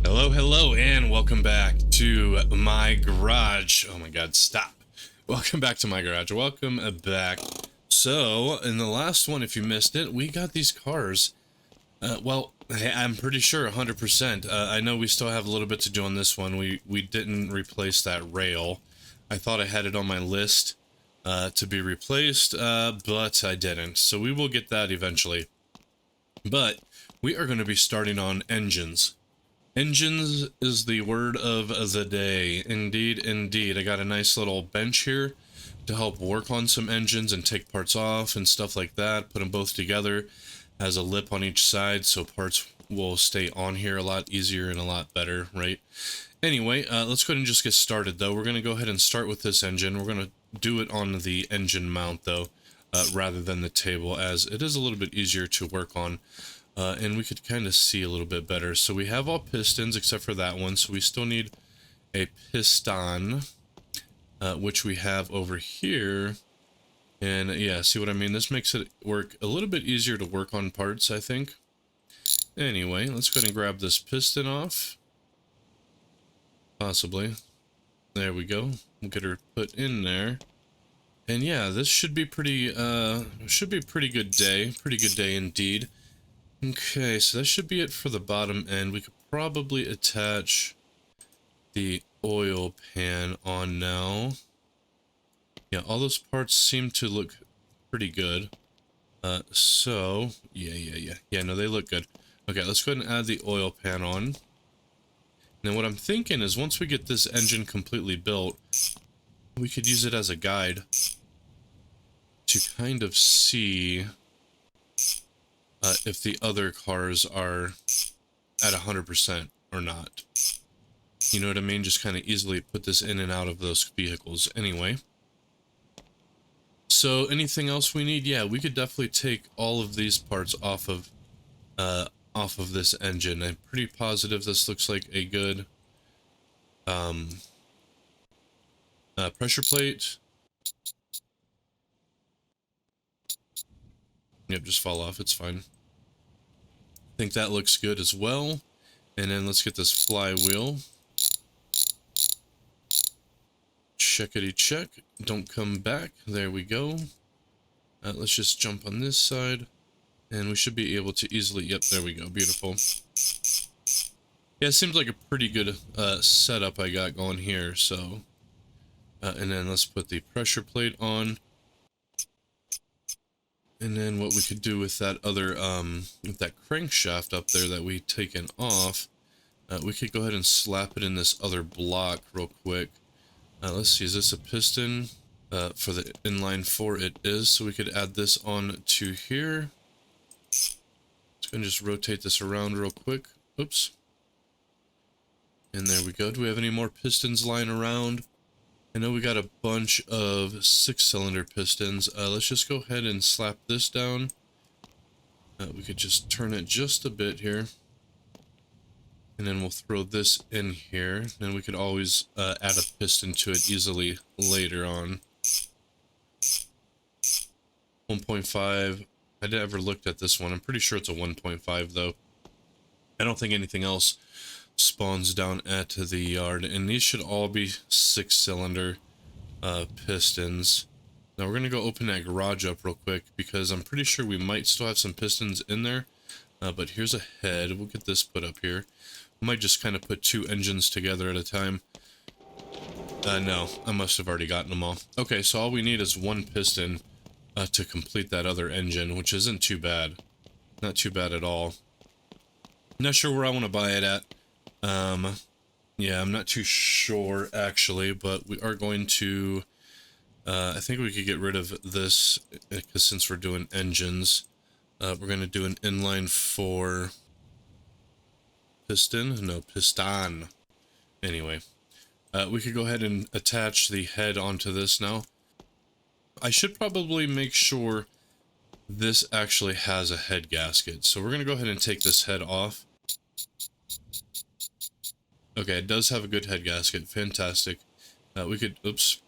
Hello, and welcome back to my garage. Oh my god, stop. Welcome back to my garage. Welcome back. So, in the last one, if you missed it, we got these cars. Well, I'm pretty sure 100%. I know we still have a little bit to do on this one. We didn't replace that rail. I thought I had it on my list to be replaced, but I didn't. So we will get that eventually. But we are going to be starting on engines. Engines is the word of the day. Indeed, indeed. I got a nice little bench here to help work on some engines and take parts off and stuff like that. Put them both together. Has a lip on each side so parts will stay on here a lot easier and a lot better, right? Anyway, let's go ahead and just get started though. We're going to go ahead and start with this engine. We're going to do it on the engine mount though, rather than the table, as it is a little bit easier to work on. And we could kind of see a little bit better. So we have all pistons except for that one. So we still need a piston, which we have over here. And yeah, see what I mean? This makes it work a little bit easier to work on parts, I think. Anyway, let's go ahead and grab this piston off. Possibly. There we go. We'll get her put in there. And yeah, this should be pretty good day. Pretty good day indeed. Okay, so that should be it for the bottom end. We could probably attach the oil pan on now. Yeah, all those parts seem to look pretty good. So, yeah, no, they look good. Okay, let's go ahead and add the oil pan on. Now what I'm thinking is once we get this engine completely built, we could use it as a guide to kind of see if the other cars are at 100% or not. You know what I mean? Just kind of easily put this in and out of those vehicles. Anyway. So anything else we need? Yeah, we could definitely take all of these parts off of this engine. I'm pretty positive this looks like a good pressure plate. Yep, just fall off. It's fine. I think that looks good as well. And then let's get this flywheel. Checkity check. Don't come back. There we go. Let's just jump on this side. And we should be able to easily... Yep, there we go. Beautiful. Yeah, it seems like a pretty good setup I got going here. So, and then let's put the pressure plate on. And then what we could do with that other, with that crankshaft up there that we taken off, we could go ahead and slap it in this other block real quick. Let's see, is this a piston? For the inline 4 it is, so we could add this on to here. Let's go and just rotate this around real quick. Oops. And there we go. Do we have any more pistons lying around? I know we got a bunch of 6-cylinder pistons. Let's just go ahead and slap this down. We could just turn it just a bit here. And then we'll throw this in here. Then we could always add a piston to it easily later on. 1.5. I never looked at this one. I'm pretty sure it's a 1.5 though. I don't think anything else spawns down at the yard, and these should all be 6-cylinder pistons. Now we're gonna go open that garage up real quick because I'm pretty sure we might still have some pistons in there, but here's a head. We'll get this put up here. We might just kind of put 2 engines together at a time. No, I must have already gotten them all. Okay, so all we need is 1 piston to complete that other engine, which isn't too bad. Not too bad at all. Not sure where I want to buy it at. Yeah, I'm not too sure actually, but we are going to, I think we could get rid of this, because since we're doing engines, we're going to do an inline 4 piston. Anyway, we could go ahead and attach the head onto this now. I should probably make sure this actually has a head gasket. So we're going to go ahead and take this head off. Okay, it does have a good head gasket. Fantastic. We could, oops.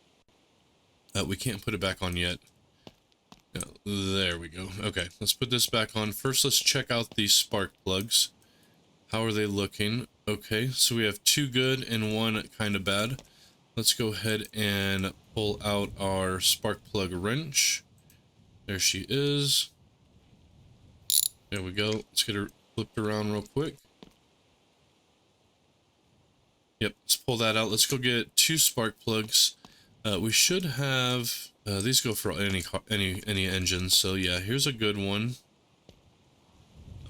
We can't put it back on yet. There we go. Okay, let's put this back on. First, let's check out these spark plugs. How are they looking? Okay, so we have 2 good and 1 kind of bad. Let's go ahead and pull out our spark plug wrench. There she is. There we go. Let's get her flipped around real quick. Yep, let's pull that out. Let's go get 2 spark plugs. We should have these go for any engine. So yeah, here's a good one.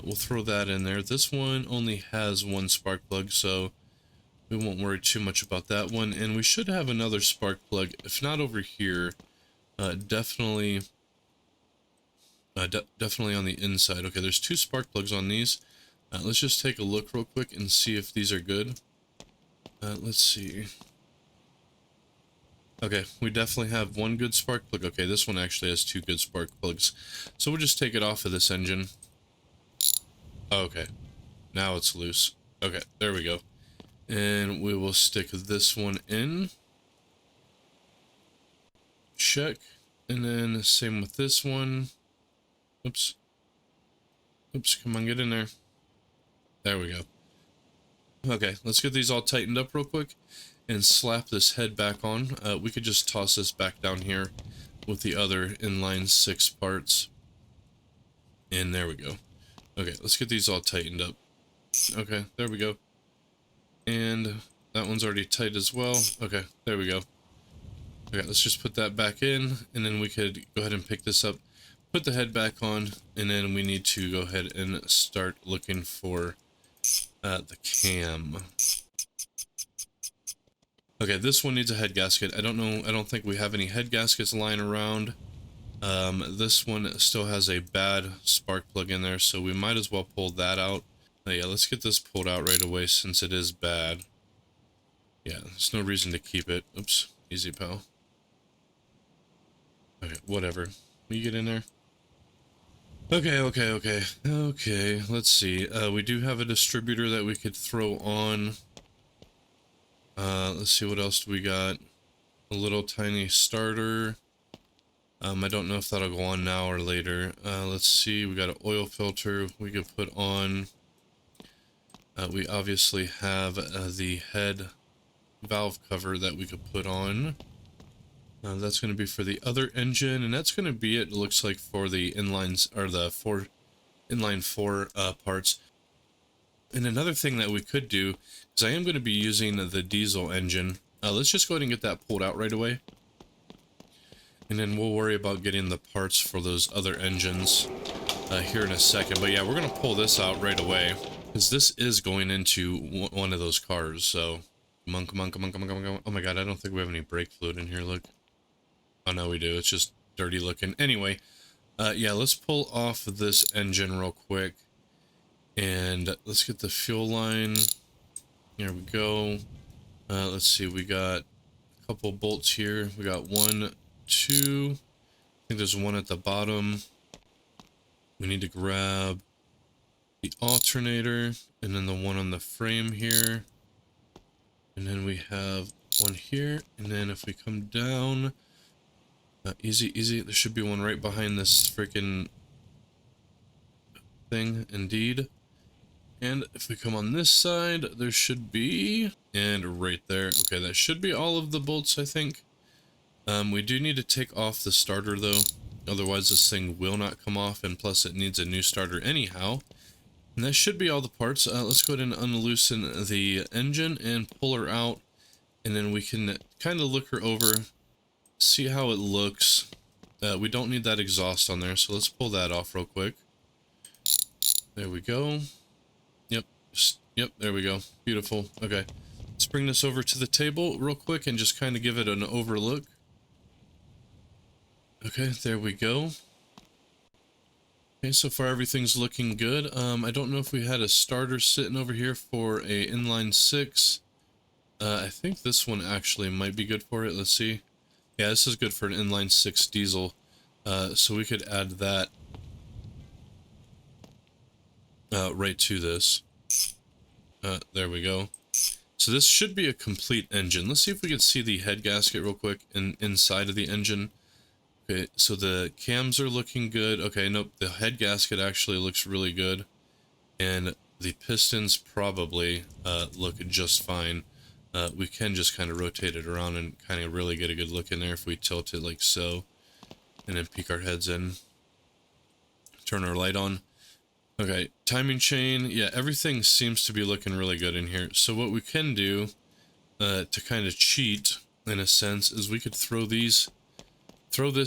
We'll throw that in there. This one only has 1 spark plug, so we won't worry too much about that one. And we should have another spark plug, if not over here, definitely on the inside. Okay, there's 2 spark plugs on these. Let's just take a look real quick and see if these are good. Let's see. Okay, we definitely have 1 good spark plug. Okay, this one actually has 2 good spark plugs. So we'll just take it off of this engine. Okay, now it's loose. Okay, there we go. And we will stick this one in. Check. And then same with this one. Oops. Oops, come on, get in there. There we go. Okay, let's get these all tightened up real quick and slap this head back on. We could just toss this back down here with the other inline 6 parts. And there we go. Okay, let's get these all tightened up. Okay, there we go. And that one's already tight as well. Okay, there we go. Okay, let's just put that back in, and then we could go ahead and pick this up, put the head back on, and then we need to go ahead and start looking for the cam. Okay, this one needs a head gasket. I don't think we have any head gaskets lying around. This one still has a bad spark plug in there, so we might as well pull that out. Yeah, let's get this pulled out right away since it is bad. Yeah, there's no reason to keep it. Oops, easy pal. Okay, whatever. Will you get in there? Okay, let's see. We do have a distributor that we could throw on. Let's see, what else do we got? A little tiny starter. I don't know if that'll go on now or later. Let's see, we got an oil filter we could put on. We obviously have the head valve cover that we could put on. That's going to be for the other engine, and that's going to be it. It looks like for the inlines, or the inline 4 parts. And another thing that we could do, because I am going to be using the diesel engine, let's just go ahead and get that pulled out right away. And then we'll worry about getting the parts for those other engines here in a second. But yeah, we're going to pull this out right away, because this is going into one of those cars. So, come on. Oh my god, I don't think we have any brake fluid in here, look. Oh no, we do. It's just dirty looking. Anyway, yeah, let's pull off this engine real quick. And let's get the fuel line. Here we go. Let's see, we got a couple bolts here. We got 1, 2. I think there's 1 at the bottom. We need to grab the alternator, and then the 1 on the frame here. And then we have 1 here. And then if we come down, easy. There should be 1 right behind this freaking thing, indeed. And if we come on this side, there should be, and right there. Okay, that should be all of the bolts, I think. We do need to take off the starter though, otherwise this thing will not come off, and plus it needs a new starter anyhow. And that should be all the parts. Let's go ahead and unloosen the engine and pull her out, and then we can kind of look her over, see how it looks. We don't need that exhaust on there, so let's pull that off real quick. There we go. Yep, there we go. Beautiful. Okay, let's bring this over to the table real quick and just kind of give it an overlook. Okay, there we go. Okay, so far everything's looking good. I don't know if we had a starter sitting over here for a inline 6. I think this one actually might be good for it. Let's see. Yeah, this is good for an inline 6 diesel. So we could add that right to this. There we go. So this should be a complete engine. Let's see if we can see the head gasket real quick inside of the engine. Okay, so the cams are looking good. Okay, nope, the head gasket actually looks really good. And The pistons probably look just fine. We can just kind of rotate it around and kind of really get a good look in there if we tilt it like so. And then peek our heads in. Turn our light on. Okay, timing chain. Yeah, everything seems to be looking really good in here. So what we can do to kind of cheat, in a sense, is we could throw this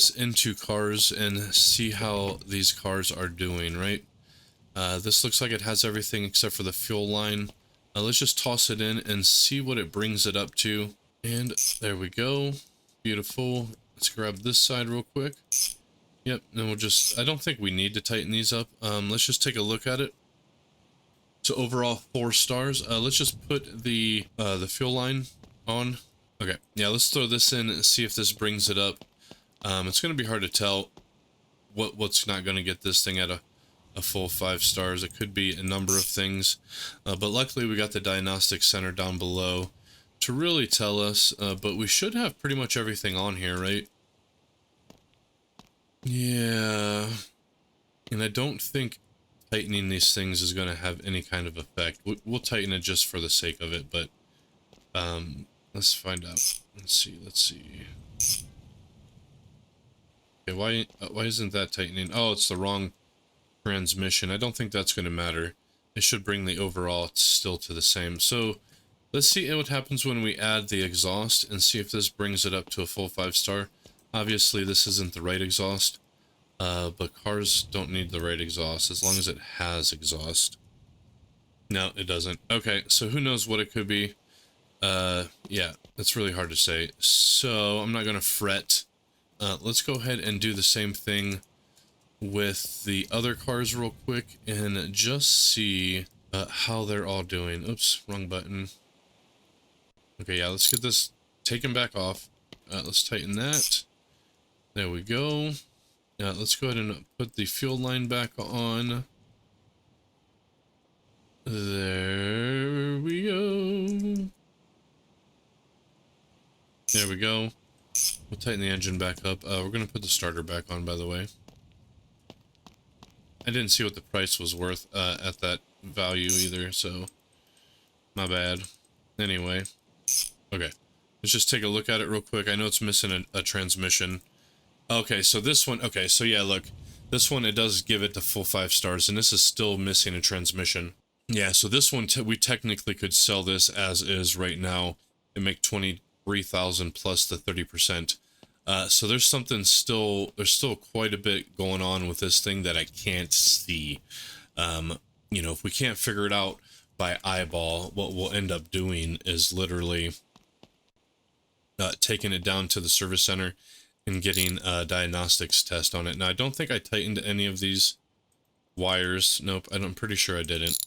into cars and see how these cars are doing, right? This looks like it has everything except for the fuel line. Let's just toss it in and see what it brings it up to. And there we go. Beautiful. Let's grab this side real quick. Yep, and we'll just, I don't think we need to tighten these up. Let's just take a look at it. So overall 4 stars. Let's just put the fuel line on. Okay, yeah, let's throw this in and see if this brings it up. It's going to be hard to tell what's not going to get this thing at a full 5 stars. It could be a number of things, but luckily we got the diagnostics center down below to really tell us, but we should have pretty much everything on here, right? Yeah, and I don't think tightening these things is going to have any kind of effect. We'll tighten it just for the sake of it, but let's find out. Let's see. Okay, why isn't that tightening? Oh, it's the wrong transmission. I don't think that's going to matter. It should bring the overall still to the same. So let's see what happens when we add the exhaust and see if this brings it up to a full 5 star. Obviously this isn't the right exhaust, but cars don't need the right exhaust as long as it has exhaust. No, it doesn't. Okay, so who knows what it could be. Yeah, it's really hard to say. So I'm not going to fret. Let's go ahead and do the same thing with the other cars real quick and just see how they're all doing. Oops, wrong button. Okay, yeah, let's get this taken back off. Let's tighten that. There we go. Let's go ahead and put the fuel line back on. There we go. There we go. We'll tighten the engine back up. We're going to put the starter back on, by the way. I didn't see what the price was worth at that value either, so my bad. Anyway, okay, let's just take a look at it real quick. I know it's missing a transmission. Okay, so this one, okay, so yeah, look, this one, it does give it the full 5 stars, and this is still missing a transmission. Yeah, so this one, we technically could sell this as is right now and make 23,000 plus the 30%. So there's something there's still quite a bit going on with this thing that I can't see. You know, if we can't figure it out by eyeball, what we'll end up doing is literally taking it down to the service center and getting a diagnostics test on it. Now, I don't think I tightened any of these wires. Nope, I'm pretty sure I didn't.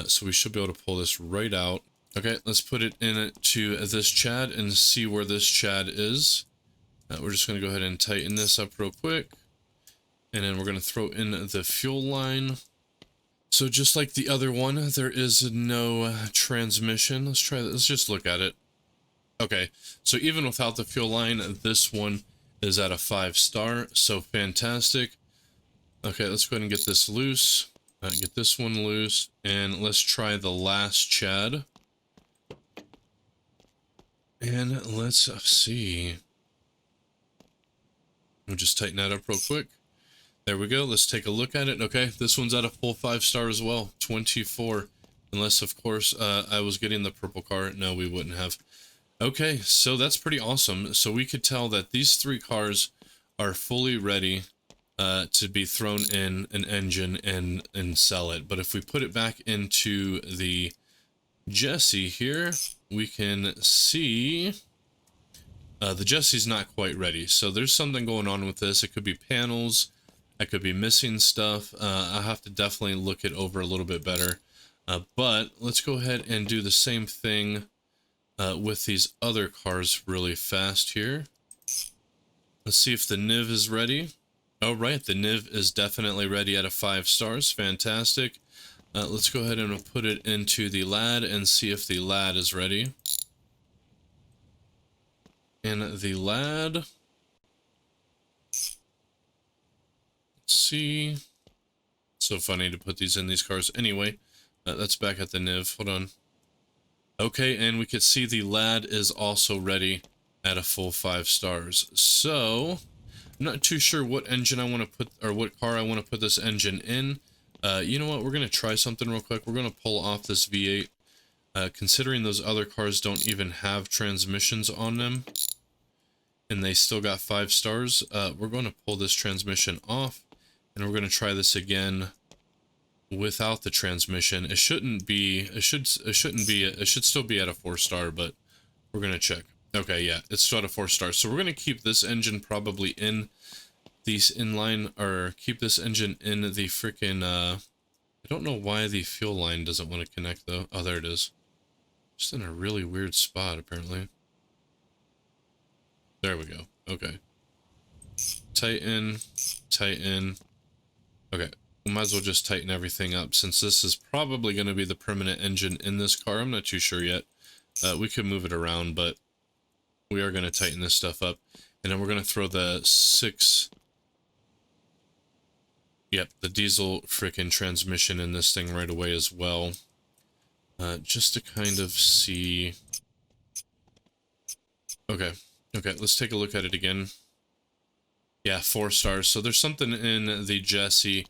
So we should be able to pull this right out. Okay, let's put it into this Chad and see where this Chad is. We're just going to go ahead and tighten this up real quick. And then we're going to throw in the fuel line. So just like the other one, there is no transmission. Let's try that. Let's just look at it. Okay, so even without the fuel line, this one is at a 5 star. So fantastic. Okay, let's go ahead and get this loose. Get this one loose. And let's try the last Chad. And let's see. We'll just tighten that up real quick. There we go. Let's take a look at it. Okay, this one's at a full 5 star as well. 24. Unless, of course, I was getting the purple car. No, we wouldn't have. Okay, so that's pretty awesome. So we could tell that these 3 cars are fully ready to be thrown in an engine and sell it. But if we put it back into the Jesse here, we can see the Jesse's not quite ready. So there's something going on with this. It could be panels. I could be missing stuff. I'll have to definitely look it over a little bit better. But let's go ahead and do the same thing with these other cars really fast here. Let's see if the NIV is ready. All right, the NIV is definitely ready at a 5 stars. Fantastic. Let's go ahead and put it into the LAD and see if the LAD is ready. And the LAD, let's see. So funny to put these in these cars. Anyway, That's back at the NIV. Hold on. Okay, and we could see the lad is also ready at a full 5 stars. So, I'm not too sure what engine I want to put, or what car I want to put this engine in. You know what? We're going to try something real quick. We're going to pull off this V8. Considering those other cars don't even have transmissions on them, and they still got 5 stars, we're going to pull this transmission off, and we're going to try this again without the transmission. It shouldn't be, it should still be at a 4 star, but we're going to check. Okay, yeah, it's still at a 4 star. So we're going to keep this engine probably in these inline, or keep this engine in the freaking, I don't know why the fuel line doesn't want to connect though. Oh, there it is. Just in a really weird spot, apparently. There we go. Okay. Tighten, tighten. Okay. We might as well just tighten everything up, since this is probably going to be the permanent engine in this car. I'm not too sure yet. We could move it around, but we are going to tighten this stuff up. And then we're going to throw the 6... Yep, the diesel frickin' transmission in this thing right away as well. Just to kind of see... Okay, let's take a look at it again. Yeah, 4 stars. So there's something in the Jesse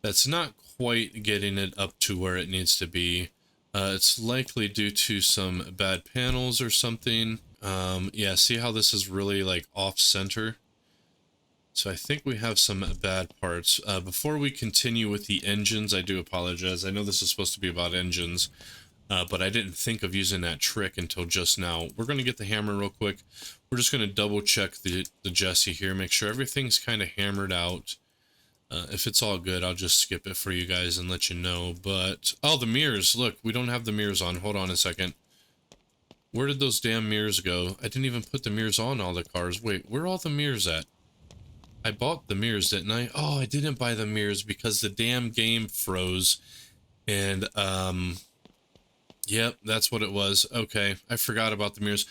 that's not quite getting it up to where it needs to be. It's likely due to some bad panels or something. Yeah, see how this is really like off-center? So I think we have some bad parts. Before we continue with the engines, I do apologize. I know this is supposed to be about engines, but I didn't think of using that trick until just now. We're going to get the hammer real quick. We're just going to double check the Jesse here, make sure everything's kind of hammered out. If it's all good, I'll just skip it for you guys and let you know. But, oh, the mirrors. Look, we don't have the mirrors on. Hold on a second. Where did those damn mirrors go? I didn't even put the mirrors on all the cars. Wait, where are all the mirrors at? I bought the mirrors, didn't I? Oh, I didn't buy the mirrors because the damn game froze. And, yep, that's what it was. Okay, I forgot about the mirrors.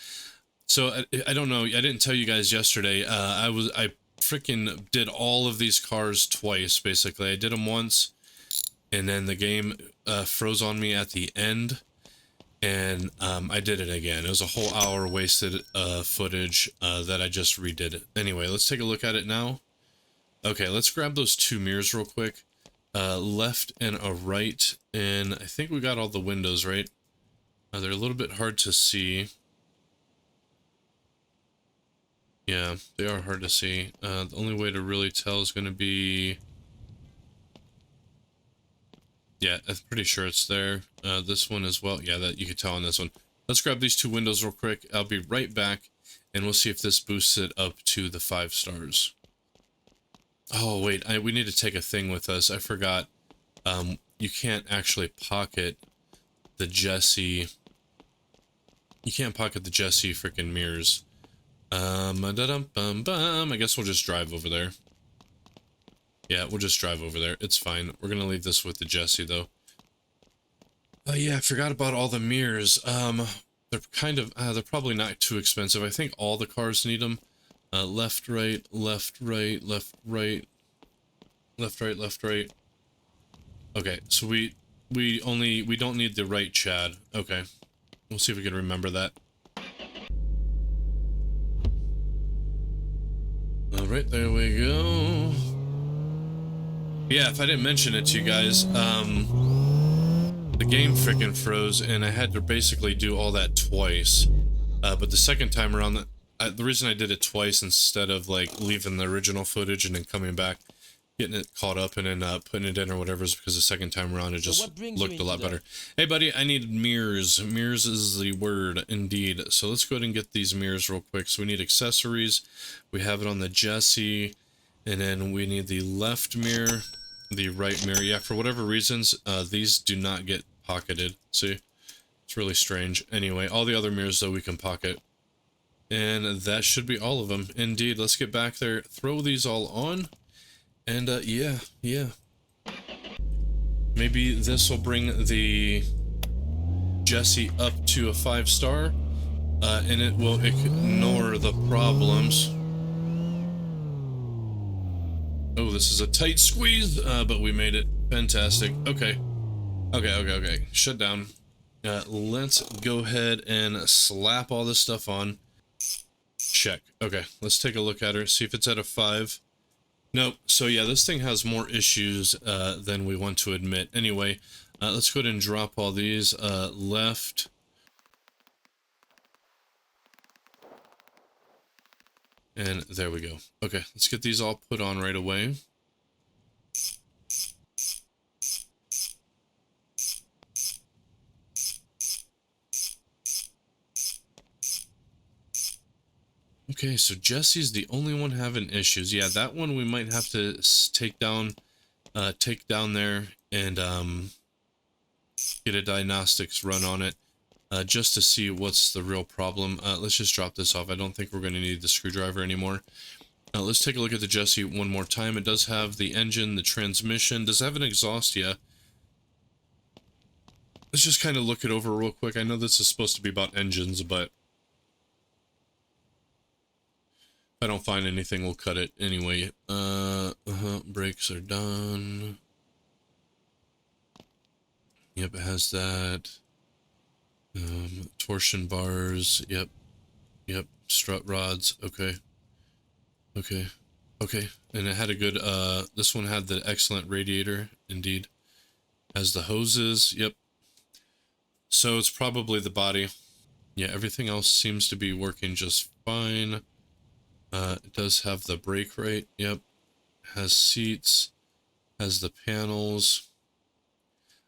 So, I don't know. I didn't tell you guys yesterday. I freaking did all of these cars twice, basically. I did them once, and then the game froze on me at the end, and I did it again. It was a whole hour wasted footage that I just redid. Anyway, let's take a look at it now. Okay, let's grab those 2 mirrors real quick. Left and a right, and I think we got all the windows, right? They're a little bit hard to see. Yeah, they are hard to see. The only way to really tell is going to be... Yeah, I'm pretty sure it's there. This one as well. Yeah, that you can tell on this one. Let's grab these 2 windows real quick. I'll be right back, and we'll see if this boosts it up to the 5 stars. Oh, wait, we need to take a thing with us. I forgot. You can't actually pocket the Jesse... You can't pocket the Jesse freaking mirrors. I guess we'll just drive over there. Yeah, we'll just drive over there. It's fine. We're gonna leave this with the Jesse, though. Yeah, I forgot about all the mirrors. They're kind of, they're probably not too expensive. I think all the cars need them. Left, right, left, right, left, right, left, right, left, right. Okay, so we don't need the right Chad. Okay, we'll see if we can remember that. All right, there we go. Yeah, if I didn't mention it to you guys, the game frickin' froze, and I had to basically do all that twice. But the second time around, the reason I did it twice instead of like leaving the original footage and then coming back, getting it caught up and then putting it in or whatever, is because the second time around it just looked a lot better. Hey buddy, I need mirrors. Mirrors is the word indeed. So let's go ahead and get these mirrors real quick. So we need accessories. We have it on the Jesse, and then we need the left mirror, the right mirror. Yeah, for whatever reasons, these do not get pocketed. See? It's really strange. Anyway, all the other mirrors though we can pocket. And that should be all of them. Indeed, let's get back there, throw these all on, and yeah. Maybe this will bring the Jesse up to a 5 star, and it will ignore the problems. Oh, this is a tight squeeze, but we made it. Fantastic. Okay. Okay. Shut down. Let's go ahead and slap all this stuff on. Check. Okay, let's take a look at her, see if it's at a 5. Nope. So yeah, this thing has more issues than we want to admit. Anyway, let's go ahead and drop all these left. And there we go. Okay, let's get these all put on right away. Okay, so Jesse's the only one having issues. Yeah, that one we might have to take down there and get a diagnostics run on it just to see what's the real problem. Let's just drop this off. I don't think we're going to need the screwdriver anymore. Let's take a look at the Jesse one more time. It does have the engine, the transmission. Does it have an exhaust? Yeah. Let's just kind of look it over real quick. I know this is supposed to be about engines, but if I don't find anything, we'll cut it anyway. Brakes are done. Yep, it has that. Torsion bars. Yep. Strut rods. Okay. And it had a good, this one had the excellent radiator, indeed. Has the hoses. Yep. So it's probably the body. Yeah, everything else seems to be working just fine. It does have the brake right. Yep. Has seats. Has the panels.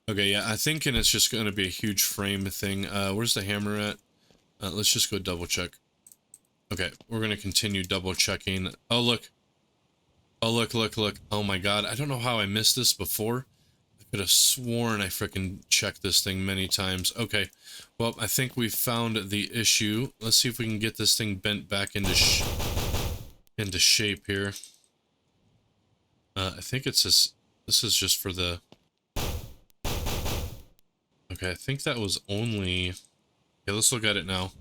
Okay, yeah, I think it's just going to be a huge frame thing. Where's the hammer at? Let's just go double check. Okay, we're going to continue double checking. Oh, look. Look. Oh my god, I don't know how I missed this before. I could have sworn I frickin' checked this thing many times. Okay, well, I think we found the issue. Let's see if we can get this thing bent back into shape here. I think it's this is just for the... Okay, I think that was only... Okay, let's look at it now.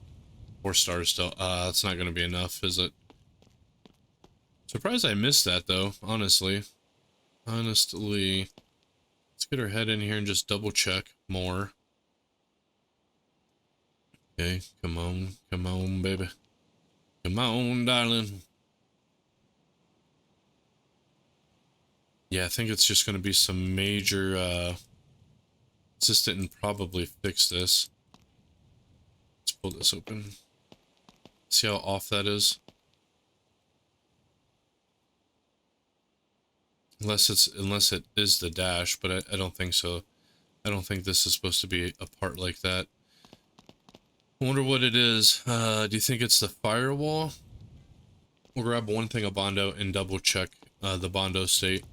4 stars still. That's not going to be enough, is it? Surprised I missed that, though, honestly. Let's get our head in here and just double check more. Okay, come on, baby. Come on, darling. Yeah, I think it's just going to be some major, Just didn't probably fix this. Let's pull this open. See how off that is? Unless it is the dash, but I don't think so. I don't think this is supposed to be a part like that. I wonder what it is. Do you think it's the firewall? We'll grab one thing of Bondo and double check the Bondo state.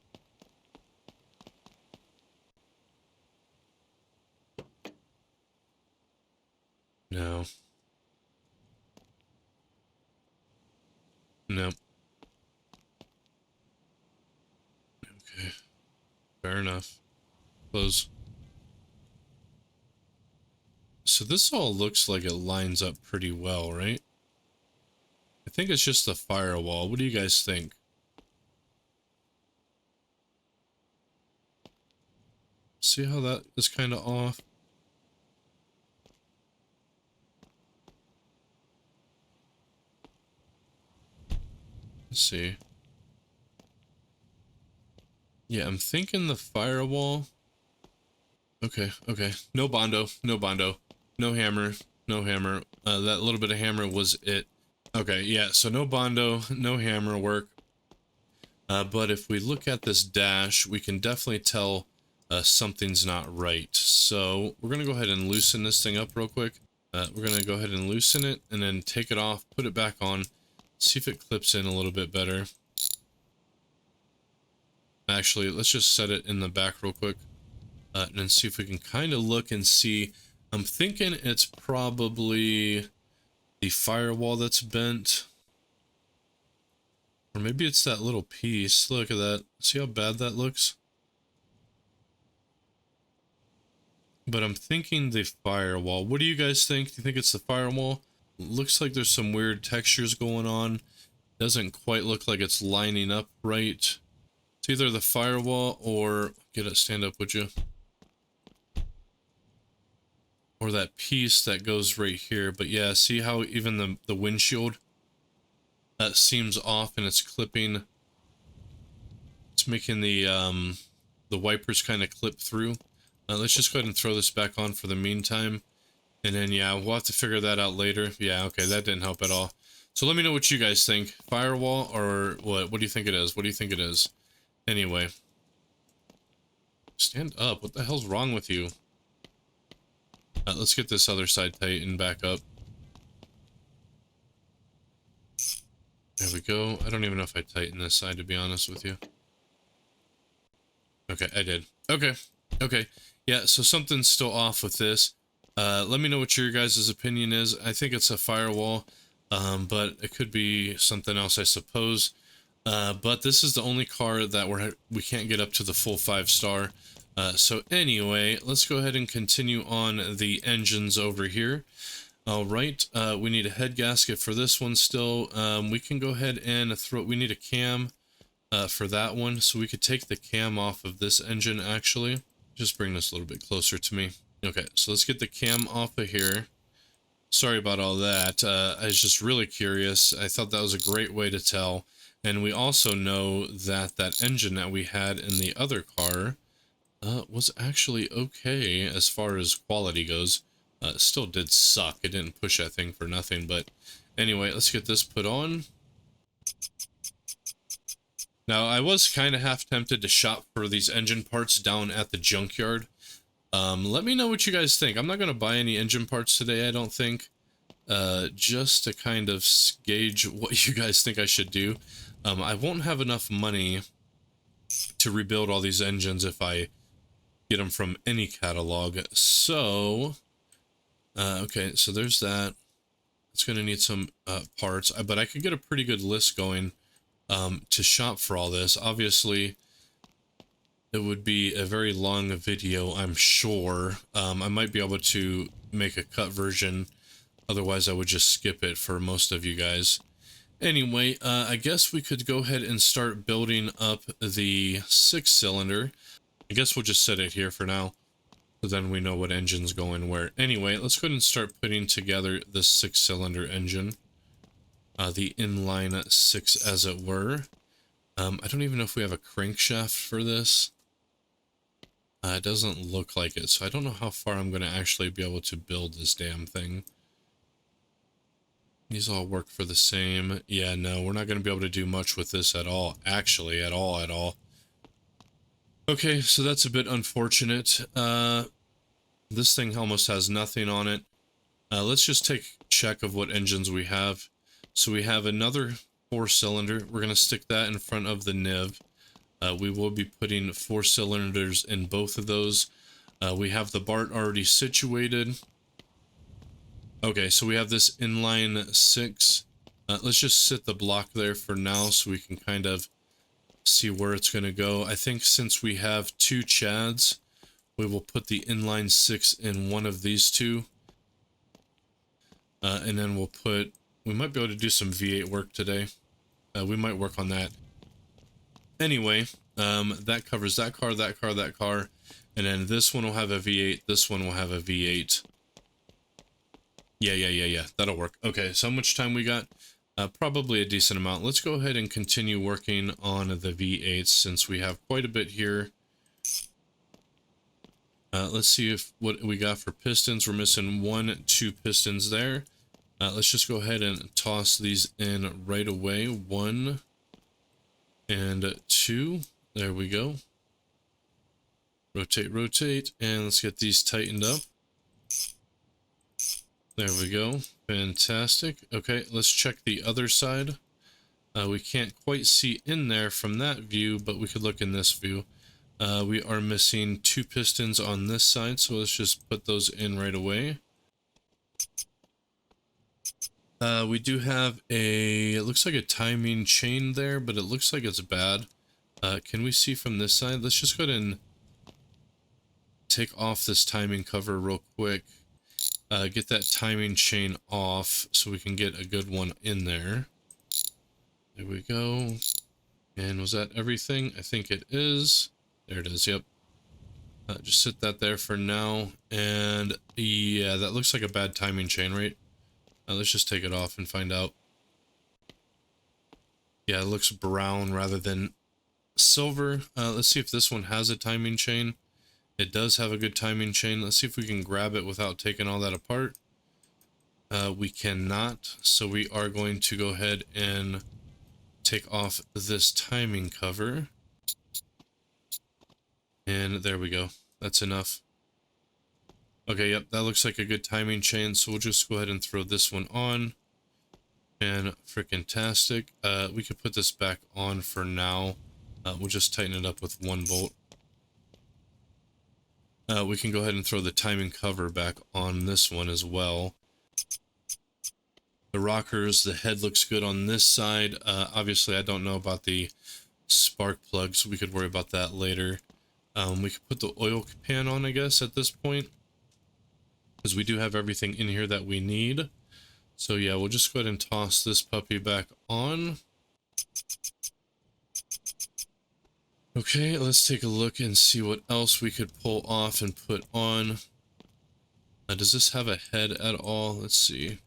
No. No. Okay. Fair enough. Close. So this all looks like it lines up pretty well, right? I think it's just the firewall. What do you guys think? See how that is kind of off? Let's see. Yeah, I'm thinking the firewall. Okay. No Bondo. No hammer. That little bit of hammer was it. Okay, yeah, so no Bondo, no hammer work. But if we look at this dash, we can definitely tell something's not right. So we're going to go ahead and loosen this thing up real quick. We're going to go ahead and loosen it and then take it off, put it back on, see if it clips in a little bit better. Actually, let's just set it in the back real quick and then see if we can kind of look and see. I'm thinking it's probably the firewall that's bent. Or maybe it's that little piece. Look at that. See how bad that looks? But I'm thinking the firewall. What do you guys think? Do you think it's the firewall? Looks like there's some weird textures going on. Doesn't quite look like it's lining up right. It's either the firewall or... Get it, stand up, would you? or that piece that goes right here. But yeah, see how even the windshield seems off and it's clipping. It's making the wipers kind of clip through. Let's just go ahead and throw this back on for the meantime. And then, yeah, we'll have to figure that out later. Yeah, okay, that didn't help at all. So let me know what you guys think. Firewall or what? What do you think it is? What do you think it is? Anyway. Stand up. What the hell's wrong with you? Let's get this other side tightened back up. There we go. I don't even know if I tightened this side, to be honest with you. Okay, I did. Okay. Okay. Yeah, so something's still off with this. Let me know what your guys' opinion is. I think it's a firewall, but it could be something else, I suppose. But this is the only car that we can't get up to the full 5-star. So anyway, let's go ahead and continue on the engines over here. All right, we need a head gasket for this one still. We can go ahead and we need a cam for that one. So we could take the cam off of this engine, actually. Just bring this a little bit closer to me. Okay, so let's get the cam off of here. Sorry about all that. I was just really curious. I thought that was a great way to tell. And we also know that that engine that we had in the other car was actually okay as far as quality goes. It still did suck. It didn't push that thing for nothing. But anyway, let's get this put on. Now, I was kind of half tempted to shop for these engine parts down at the junkyard. Let me know what you guys think. I'm not going to buy any engine parts today, I don't think. Just to kind of gauge what you guys think I should do. I won't have enough money to rebuild all these engines if I get them from any catalog. So, okay, so there's that. It's going to need some parts, but I could get a pretty good list going to shop for all this. Obviously, it would be a very long video, I'm sure. I might be able to make a cut version. Otherwise, I would just skip it for most of you guys. Anyway, I guess we could go ahead and start building up the 6-cylinder. I guess we'll just set it here for now, so then we know what engine's going where. Anyway, let's go ahead and start putting together this 6-cylinder engine. The inline 6, as it were. I don't even know if we have a crankshaft for this. It doesn't look like it, so I don't know how far I'm going to actually be able to build this damn thing. These all work for the same. Yeah, no, we're not going to be able to do much with this at all. Actually, at all. Okay, so that's a bit unfortunate. This thing almost has nothing on it. Let's just take check of what engines we have. So we have another 4-cylinder. We're going to stick that in front of the NIV. We will be putting 4 cylinders in both of those. We have the BART already situated. Okay, so we have this inline 6. Let's just sit the block there for now so we can kind of see where it's going to go. I think since we have 2 chads, we will put the inline 6 in one of these two. And then we might be able to do some V8 work today. We might work on that. Anyway, that covers that car, and then this one will have a V8, this one will have a V8. Yeah, that'll work. Okay, so how much time we got? Probably a decent amount. Let's go ahead and continue working on the V8s since we have quite a bit here. Let's see what we got for pistons. We're missing 1, 2 pistons there. Let's just go ahead and toss these in right away. 1 and 2. There we go. Rotate, and let's get these tightened up. There we go. Fantastic. Okay, let's check the other side. We can't quite see in there from that view, but we could look in this view. We are missing 2 pistons on this side, so let's just put those in right away. We do have it looks like a timing chain there, but it looks like it's bad. Can we see from this side? Let's just go ahead and take off this timing cover real quick. Get that timing chain off so we can get a good one in there. There we go. And was that everything? I think it is. There it is, yep. Just sit that there for now. And yeah, that looks like a bad timing chain, right? Let's just take it off and find out. Yeah, it looks brown rather than silver. Let's see if this one has a timing chain. It does have a good timing chain. Let's see if we can grab it without taking all that apart. We cannot, so we are going to go ahead and take off this timing cover. And there we go. That's enough. Okay, yep, that looks like a good timing chain, so we'll just go ahead and throw this one on. And frickin' tastic. We could put this back on for now. We'll just tighten it up with one bolt. We can go ahead and throw the timing cover back on this one as well. The rockers, the head looks good on this side. Obviously, I don't know about the spark plugs. We could worry about that later. We could put the oil pan on, I guess, at this point, because we do have everything in here that we need. So yeah, we'll just go ahead and toss this puppy back on. Okay, let's take a look and see what else we could pull off and put on. Does this have a head at all? Let's see.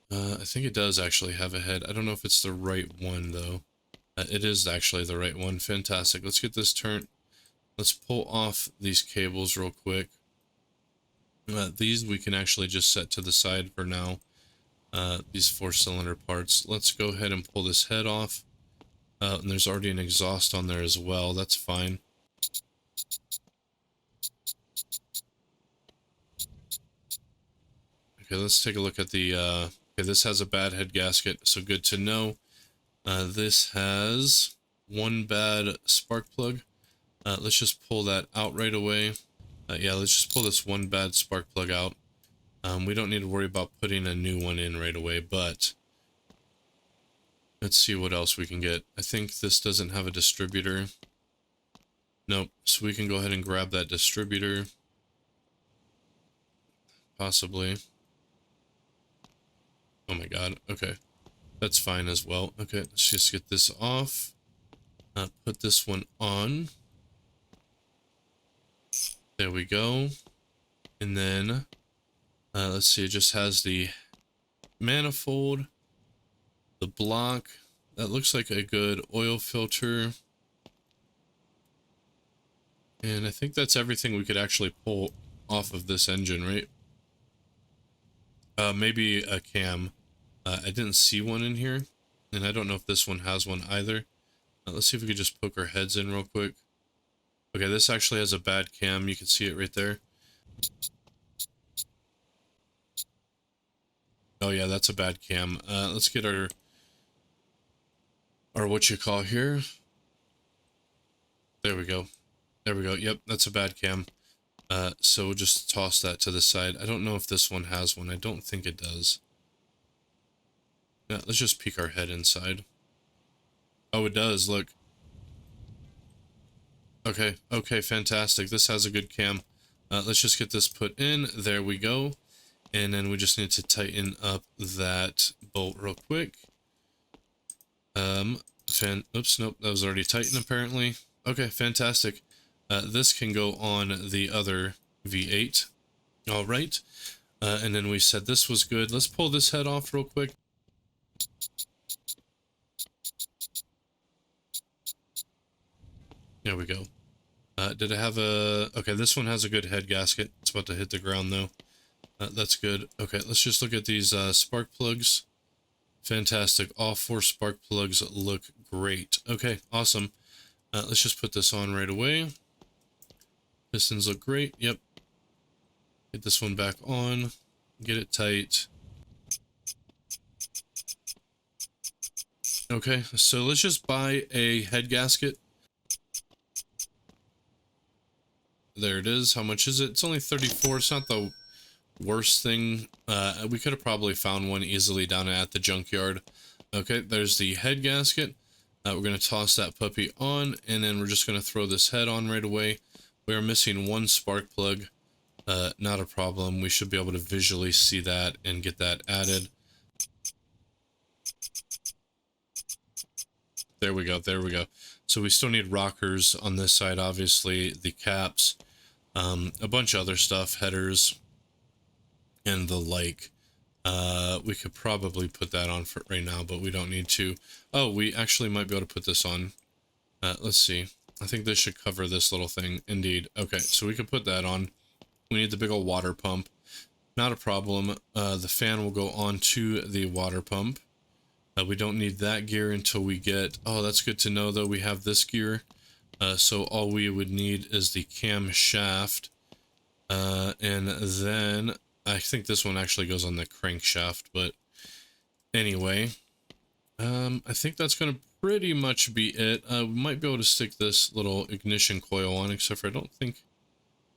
I think it does actually have a head. I don't know if it's the right one, though. It is actually the right one. Fantastic. Let's get this turned. Let's pull off these cables real quick. These we can actually just set to the side for now. These 4-cylinder parts. Let's go ahead and pull this head off. And there's already an exhaust on there as well. That's fine. Okay, let's take a look at the... okay, this has a bad head gasket, so good to know. This has one bad spark plug. Let's just pull that out right away. Yeah, let's just pull this one bad spark plug out. We don't need to worry about putting a new one in right away, but let's see what else we can get. I think this doesn't have a distributor. Nope, so we can go ahead and grab that distributor. Possibly. Oh my god, okay. That's fine as well. Okay, let's just get this off. Put this one on. There we go. And then, let's see, it just has the manifold, the block. That looks like a good oil filter. And I think that's everything we could actually pull off of this engine, right? Maybe a cam. I didn't see one in here, and I don't know if this one has one either. Let's see if we could just poke our heads in real quick. Okay, this actually has a bad cam. You can see it right there. Oh yeah, that's a bad cam. Let's get our what you call here. There we go. There we go. Yep, that's a bad cam. So we'll just toss that to the side. I don't know if this one has one. I don't think it does. Yeah, let's just peek our head inside. Oh, it does, look. Okay, okay, fantastic. This has a good cam. Let's just get this put in. There we go. And then we just need to tighten up that bolt real quick. Oops, nope, that was already tightened apparently. Okay, fantastic. This can go on the other V8. All right. And then we said this was good. Let's pull this head off real quick. There we go. Did it have a... Okay, this one has a good head gasket. It's about to hit the ground, though. That's good. Okay, let's just look at these spark plugs. Fantastic. All 4 spark plugs look great. Okay, awesome. Let's just put this on right away. Pistons look great. Yep. Get this one back on. Get it tight. Okay, so let's just buy a head gasket. There it is. How much is it? It's only 34. It's not the worst thing. We could have probably found one easily down at the junkyard. Okay, there's the head gasket. We're going to toss that puppy on, and then we're just going to throw this head on right away. We are missing one spark plug. Not a problem. We should be able to visually see that and get that added. There we go. There we go. So we still need rockers on this side, obviously, the caps, a bunch of other stuff, headers, and the like. We could probably put that on for right now, but we don't need to. Oh, we actually might be able to put this on. Let's see. I think this should cover this little thing. Indeed. Okay, so we could put that on. We need the big old water pump. Not a problem. The fan will go onto the water pump. We don't need that gear until we get... Oh, that's good to know, though. We have this gear. So all we would need is the cam shaft. And then... I think this one actually goes on the crankshaft, but anyway. I think that's going to pretty much be it. We might be able to stick this little ignition coil on, except for I don't think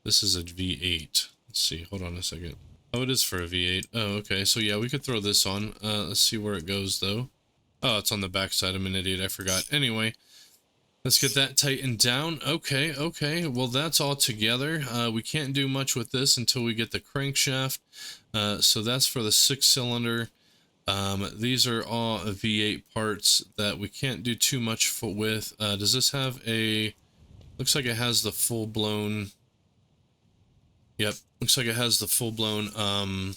this is a V8. Let's see. Hold on a second. Oh, it is for a V8. Oh, okay. So yeah, we could throw this on. Let's see where it goes, though. Oh, it's on the backside. I'm an idiot. I forgot. Anyway, let's get that tightened down. Okay, okay. Well, that's all together. We can't do much with this until we get the crankshaft. So that's for the 6-cylinder. These are all V8 parts that we can't do too much with. Does this have a... Looks like it has the full-blown... Yep, looks like it has the full-blown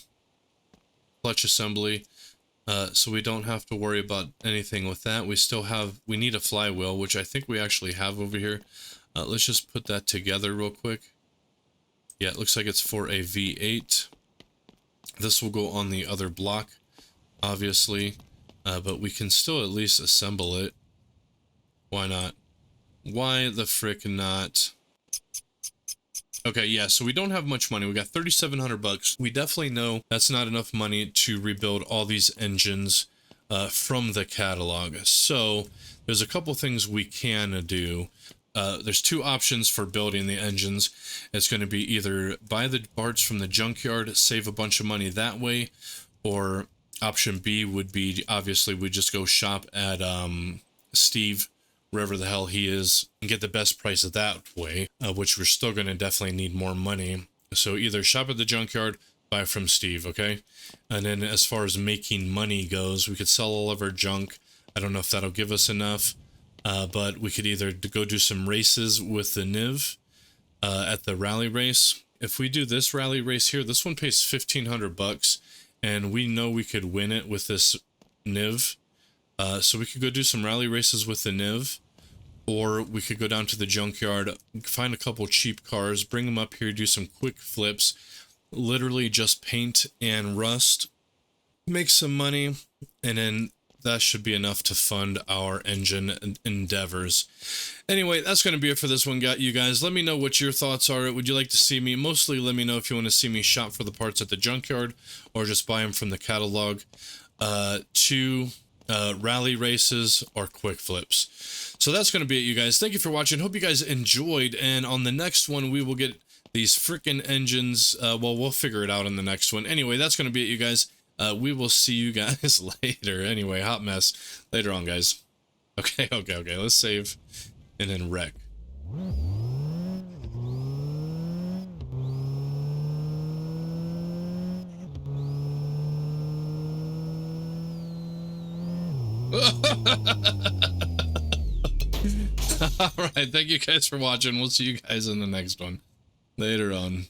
clutch assembly. So we don't have to worry about anything with that. We need a flywheel, which I think we actually have over here. Let's just put that together real quick. Yeah, it looks like it's for a V8. This will go on the other block, obviously, but we can still at least assemble it. Why not? Why the frick not? Okay, yeah, so we don't have much money. We got 3,700 bucks. We definitely know that's not enough money to rebuild all these engines from the catalog. So there's a couple things we can do. There's two options for building the engines. It's going to be either buy the parts from the junkyard, save a bunch of money that way, or option B would be, obviously, we just go shop at Steve, wherever the hell he is, and get the best price that way, which we're still going to definitely need more money. So either shop at the junkyard, buy from Steve, okay? And then as far as making money goes, we could sell all of our junk. I don't know if that'll give us enough, but we could either go do some races with the NIV at the rally race. If we do this rally race here, this one pays 1,500 bucks, and we know we could win it with this NIV. So we could go do some rally races with the NIV, or we could go down to the junkyard, find a couple cheap cars, bring them up here, do some quick flips, literally just paint and rust, make some money, and then that should be enough to fund our engine endeavors. Anyway, that's going to be it for this one, you guys. Let me know what your thoughts are. Would you like to see me? Mostly let me know if you want to see me shop for the parts at the junkyard, or just buy them from the catalog. Rally races or quick flips. So that's going to be it, you guys. Thank you for watching. Hope you guys enjoyed, and on the next one we will get these freaking engines. Well, we'll figure it out in the next one. Anyway, that's going to be it, you guys. We will see you guys later. Anyway, hot mess later on, guys. Okay, let's save and then wreck. All right, thank you guys for watching. We'll see you guys in the next one later on.